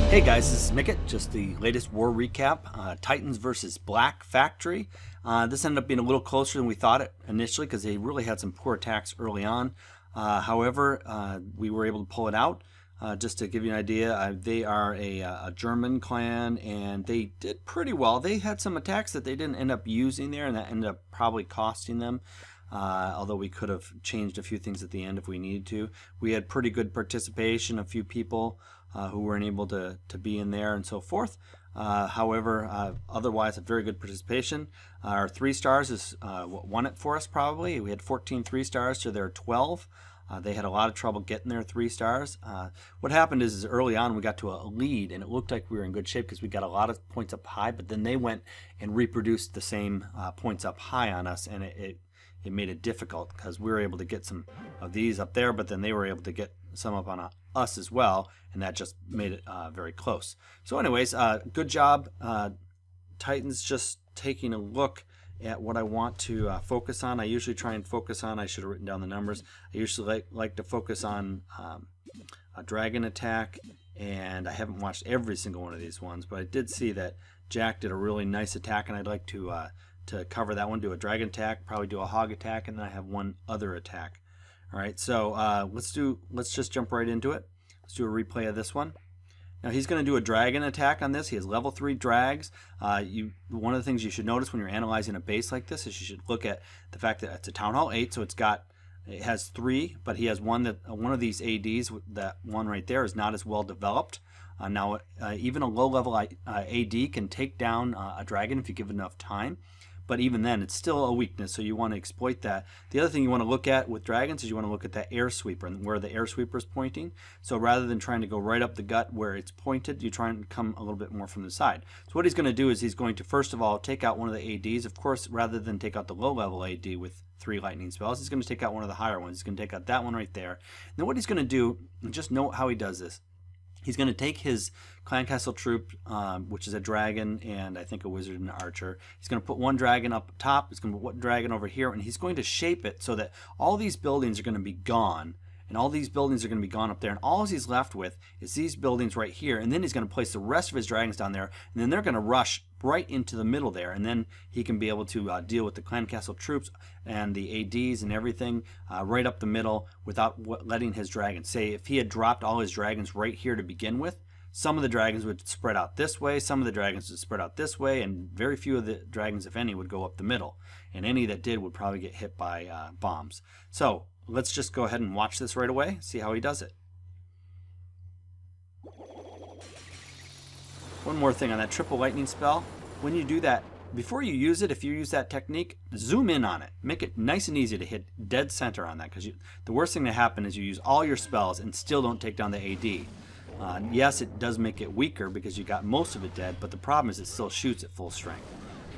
Hey guys, this is Mickett. Just the latest war recap. Titans versus Black Factory. This ended up being a little closer than we thought it initially because they really had some poor attacks early on. However, we were able to pull it out. Just to give you an idea, they are a German clan and they did pretty well. They had some attacks that they didn't end up using there, and that ended up probably costing them. Although we could have changed a few things at the end if we needed to. We had pretty good participation, a few people who weren't able to be in there and so forth. However, otherwise a very good participation. Our 3 stars is what won it for us probably. We had 14 3 stars to their 12. They had a lot of trouble getting their 3 stars. What happened is early on we got to a lead and it looked like we were in good shape because we got a lot of points up high, but then they went and reproduced the same points up high on us, and it made it difficult because we were able to get some of these up there, but then they were able to get some up on us as well, and that just made it very close. So anyways, good job. Titans. Just taking a look at what I want to focus on. I usually try and focus on, I should have written down the numbers, I usually like to focus on a dragon attack, and I haven't watched every single one of these ones, but I did see that Jack did a really nice attack, and I'd like to cover that one, do a dragon attack, probably do a hog attack, and then I have one other attack. All right, so let's just jump right into it. Let's do a replay of this one. Now he's going to do a dragon attack on this. He has level 3 drags. One of the things you should notice when you're analyzing a base like this is you should look at the fact that it's a Town Hall 8, so it has 3, but he has one of these ADs. That one right there is not as well developed. Now even a low level AD can take down a dragon if you give it enough time. But even then, it's still a weakness, so you want to exploit that. The other thing you want to look at with dragons is you want to look at that air sweeper and where the air sweeper is pointing. So rather than trying to go right up the gut where it's pointed, you try and come a little bit more from the side. So what he's going to do is he's going to first of all take out one of the ADs. Of course, rather than take out the low level AD with 3 lightning spells, he's going to take out one of the higher ones. He's going to take out that one right there. And then what he's going to do, and just note how he does this. He's going to take his clan castle troop, which is a dragon and I think a wizard and an archer. He's going to put one dragon up top. He's going to put one dragon over here, and he's going to shape it so that all these buildings are going to be gone, and all these buildings are going to be gone up there, and all he's left with is these buildings right here. And then he's going to place the rest of his dragons down there, and then they're going to rush right into the middle there, and then he can be able to deal with the clan castle troops and the ADs and everything right up the middle without letting his dragons. Say if he had dropped all his dragons right here to begin with, some of the dragons would spread out this way, some of the dragons would spread out this way, and very few of the dragons, if any, would go up the middle, and any that did would probably get hit by bombs. So let's just go ahead and watch this right away, see how he does it. One more thing on that triple lightning spell. When you do that, before you use it, if you use that technique, zoom in on it. Make it nice and easy to hit dead center on that, because the worst thing to happen is you use all your spells and still don't take down the AD. Yes, it does make it weaker because you got most of it dead, but the problem is it still shoots at full strength.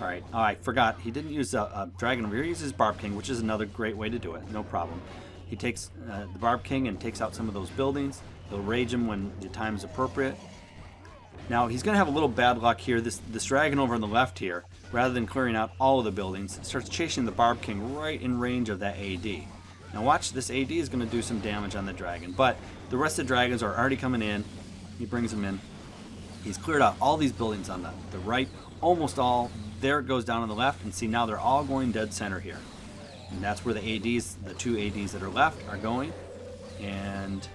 All right, I forgot, he didn't use a dragon over here. He uses Barb King, which is another great way to do it, no problem. He takes the Barb King and takes out some of those buildings. He'll rage him when the time is appropriate. Now he's going to have a little bad luck here. This dragon over on the left here, rather than clearing out all of the buildings, starts chasing the Barb King right in range of that AD. Now watch, this AD is going to do some damage on the dragon, but the rest of the dragons are already coming in. He brings them in. He's cleared out all these buildings on the right, almost all. There it goes down on the left, and see now they're all going dead center here. And that's where the ADs, the 2 ADs that are left, are going. And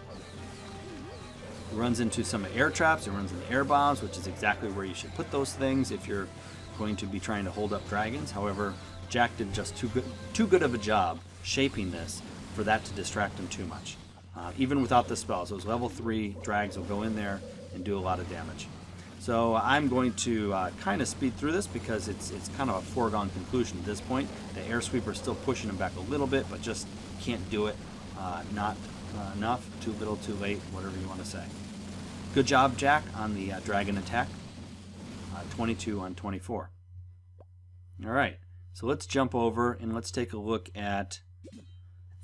runs into some air traps, it runs into air bombs, which is exactly where you should put those things if you're going to be trying to hold up dragons. However, Jack did just too good of a job shaping this for that to distract him too much. Even without the spells, those level 3 drags will go in there and do a lot of damage. So I'm going to kind of speed through this because it's kind of a foregone conclusion at this point. The air sweeper is still pushing him back a little bit, but just can't do it. Not enough, too little, too late, whatever you want to say. Good job, Jack, on the dragon attack. 22 on 24. All right, so let's jump over and let's take a look at,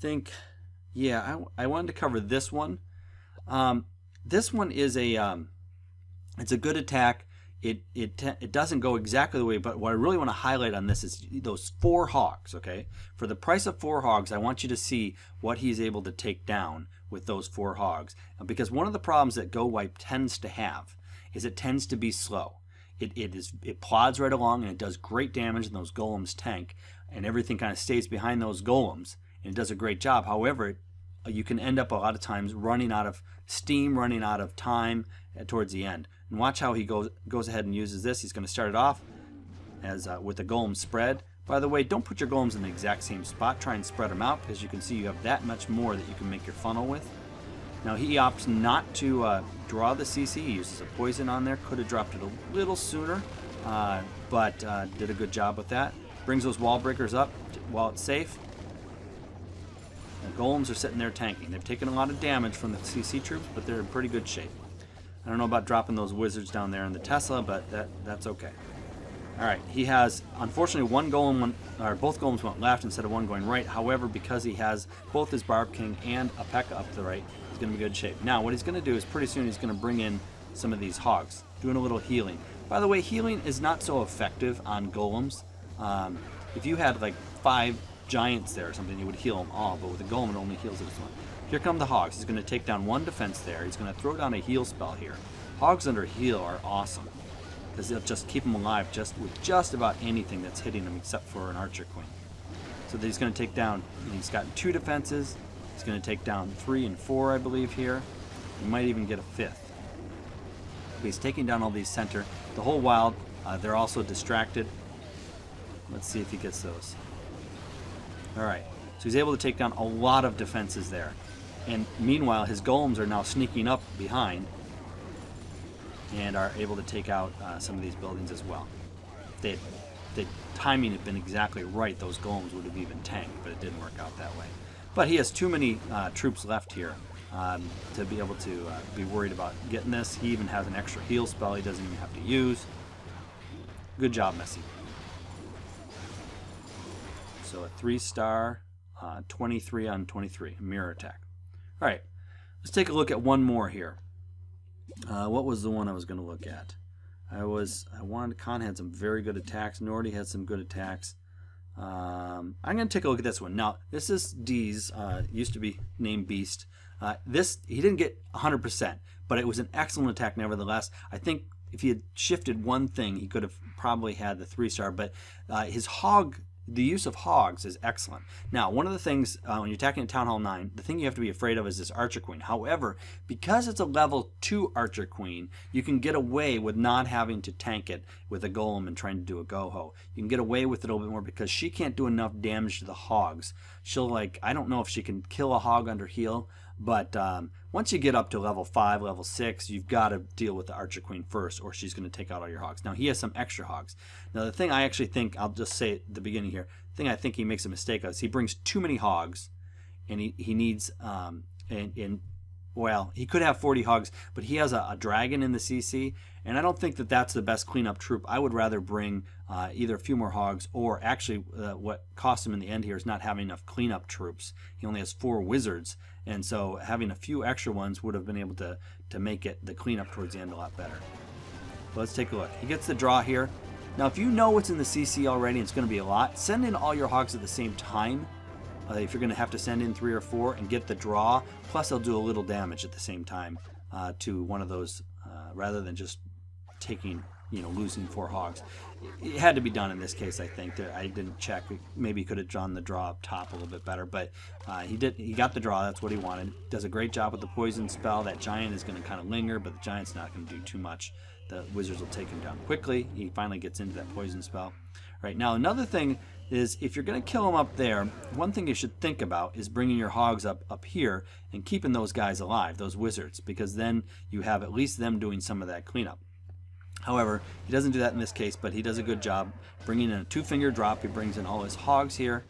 I wanted to cover this one. This one is it's a good attack. It doesn't go exactly the way, but what I really want to highlight on this is those 4 hogs, okay? For the price of 4 hogs, I want you to see what he's able to take down with those 4 hogs. Because one of the problems that Go Wipe tends to have is it tends to be slow. It plods right along and it does great damage, and those golems tank, and everything kind of stays behind those golems, and it does a great job. However, you can end up a lot of times running out of steam, running out of time towards the end. And watch how he goes ahead and uses this. He's going to start it off as with the golem spread. By the way, don't put your golems in the exact same spot. Try and spread them out, because you can see you have that much more that you can make your funnel with. Now he opts not to draw the CC. He uses a poison on there. Could have dropped it a little sooner, but did a good job with that. Brings those wall breakers up while it's safe. The golems are sitting there tanking. They've taken a lot of damage from the CC troops, but they're in pretty good shape. I don't know about dropping those wizards down there in the Tesla, but that's okay. All right, he has, unfortunately, both golems went left instead of one going right. However, because he has both his Barb King and a P.E.K.K.A. up to the right, he's going to be in good shape. Now, what he's going to do is pretty soon he's going to bring in some of these hogs, doing a little healing. By the way, healing is not so effective on golems. If you had like 5 giants there or something, you would heal them all, but with a golem, it only heals this one. Here come the hogs. He's going to take down 1 defense there. He's going to throw down a heal spell here. Hogs under heal are awesome, because they'll just keep them alive with just about anything that's hitting them, except for an Archer Queen. So that he's going to take down, he's got 2 defenses. He's going to take down 3 and 4, I believe, here. He might even get a 5th. But he's taking down all these center. The whole wild, they're also distracted. Let's see if he gets those. All right, so he's able to take down a lot of defenses there. And meanwhile, his golems are now sneaking up behind and are able to take out some of these buildings as well. The timing had been exactly right, those golems would have even tanked, but it didn't work out that way. But he has too many troops left here to be able to be worried about getting this. He even has an extra heal spell he doesn't even have to use. Good job, Messi. So a 3-star, 23 on 23, mirror attack. All right, let's take a look at one more here. What was the one I was going to look at? Khan had some very good attacks. Nordy had some good attacks. I'm going to take a look at this one. Now, this is Deez, used to be named Beast. He didn't get 100%, but it was an excellent attack nevertheless. I think if he had shifted one thing, he could have probably had the 3-star, but the use of hogs is excellent. Now, one of the things, when you're attacking at Town Hall 9, the thing you have to be afraid of is this Archer Queen. However, because it's a level 2 Archer Queen, you can get away with not having to tank it with a golem and trying to do a go-ho. You can get away with it a little bit more because she can't do enough damage to the hogs. She'll, I don't know if she can kill a hog under heal, but once you get up to level 5, level 6, you've got to deal with the Archer Queen first, or she's going to take out all your hogs. Now, he has some extra hogs. Now, the thing I actually think, I'll just say at the beginning here, the thing I think he makes a mistake of is he brings too many hogs, and he needs, well, he could have 40 hogs, but he has a dragon in the CC, and I don't think that that's the best cleanup troop. I would rather bring either a few more hogs, or actually what cost him in the end here is not having enough cleanup troops. He only has 4 wizards, and so having a few extra ones would have been able to make the cleanup towards the end a lot better. But let's take a look. He gets the draw here. Now, if you know what's in the CC already, and it's going to be a lot, send in all your hogs at the same time. If you're going to have to send in 3 or 4 and get the draw, plus they'll do a little damage at the same time to one of those, rather than just losing 4 hogs. It had to be done in this case, I think. I didn't check. Maybe he could have drawn the draw up top a little bit better, but he did. He got the draw. That's what he wanted. Does a great job with the poison spell. That giant is going to kind of linger, but the giant's not going to do too much. The wizards will take him down quickly. He finally gets into that poison spell. Right now, another thing is if you're going to kill him up there, one thing you should think about is bringing your hogs up here and keeping those guys alive, those wizards, because then you have at least them doing some of that cleanup. However, he doesn't do that in this case, but he does a good job bringing in a 2-finger drop. He brings in all his hogs here.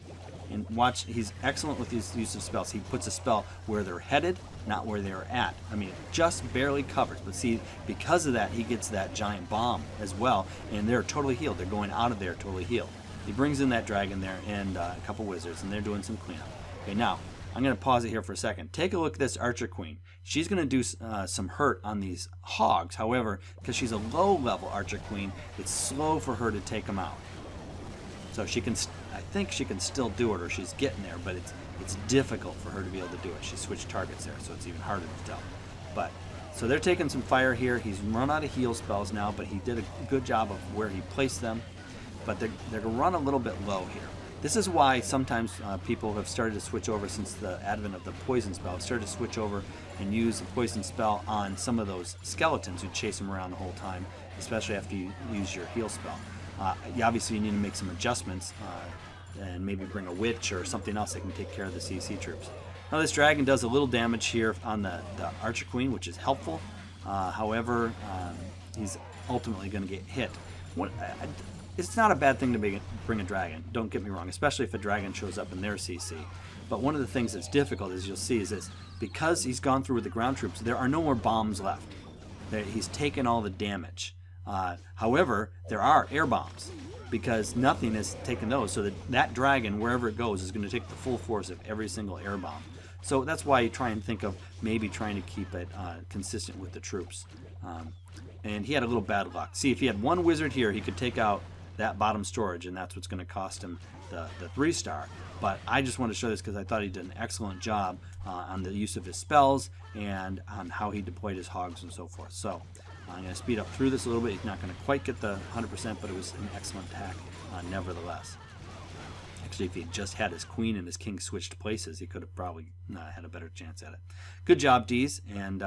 And watch, he's excellent with his use of spells. He puts a spell where they're headed, not where they're at. I mean, it just barely covers. But see, because of that, he gets that giant bomb as well. And they're totally healed. They're going out of there totally healed. He brings in that dragon there and a couple wizards, and they're doing some cleanup. Okay, now, I'm going to pause it here for a second. Take a look at this Archer Queen. She's going to do some hurt on these hogs. However, because she's a low-level Archer Queen, it's slow for her to take them out. So I think she can still do it, or she's getting there, but it's difficult for her to be able to do it. She switched targets there, so it's even harder to tell. But So they're taking some fire here. He's run out of heal spells now, but he did a good job of where he placed them. But they're going to run a little bit low here. This is why sometimes people have started to switch over since the advent of the poison spell. Have started to switch over and use the poison spell on some of those skeletons who chase them around the whole time, especially after you use your heal spell. Obviously, you need to make some adjustments and maybe bring a witch or something else that can take care of the CC troops. Now this dragon does a little damage here on the Archer Queen, which is helpful. However, he's ultimately going to get hit. It's not a bad thing to bring a dragon, don't get me wrong, especially if a dragon shows up in their CC. But one of the things that's difficult, as you'll see, is this. Because he's gone through with the ground troops, there are no more bombs left. He's taken all the damage. However, there are air bombs, because nothing has taken those. So that dragon, wherever it goes, is going to take the full force of every single air bomb. So that's why you try and think of maybe trying to keep it consistent with the troops. And he had a little bad luck. See, if he had one wizard here, he could take out that bottom storage, and that's what's going to cost him the 3-star. But I just want to show this because I thought he did an excellent job on the use of his spells and on how he deployed his hogs and so forth. So I'm going to speed up through this a little bit. He's not going to quite get the 100%, but it was an excellent attack nevertheless. Actually, if he had just had his queen and his king switched places, he could have probably had a better chance at it. Good job, Deez, and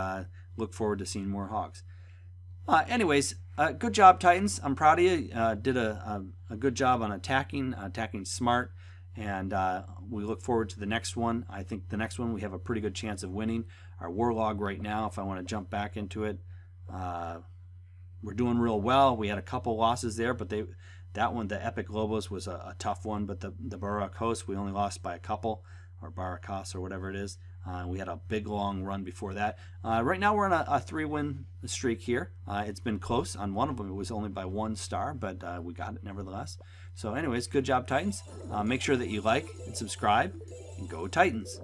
look forward to seeing more hogs. Anyways, good job, Titans. I'm proud of you. Did a good job on attacking smart, and we look forward to the next one. I think the next one we have a pretty good chance of winning. Our Warlog right now, if I want to jump back into it, we're doing real well. We had a couple losses there, but that one, the Epic Lobos, was a tough one. But the Barak Host, we only lost by a couple, or Barakas, or whatever it is. We had a big long run before that. Right now we're on a 3-win streak here. It's been close. On one of them it was only by 1 star, but we got it nevertheless. So anyways, good job, Titans. Make sure that you like and subscribe, and go Titans.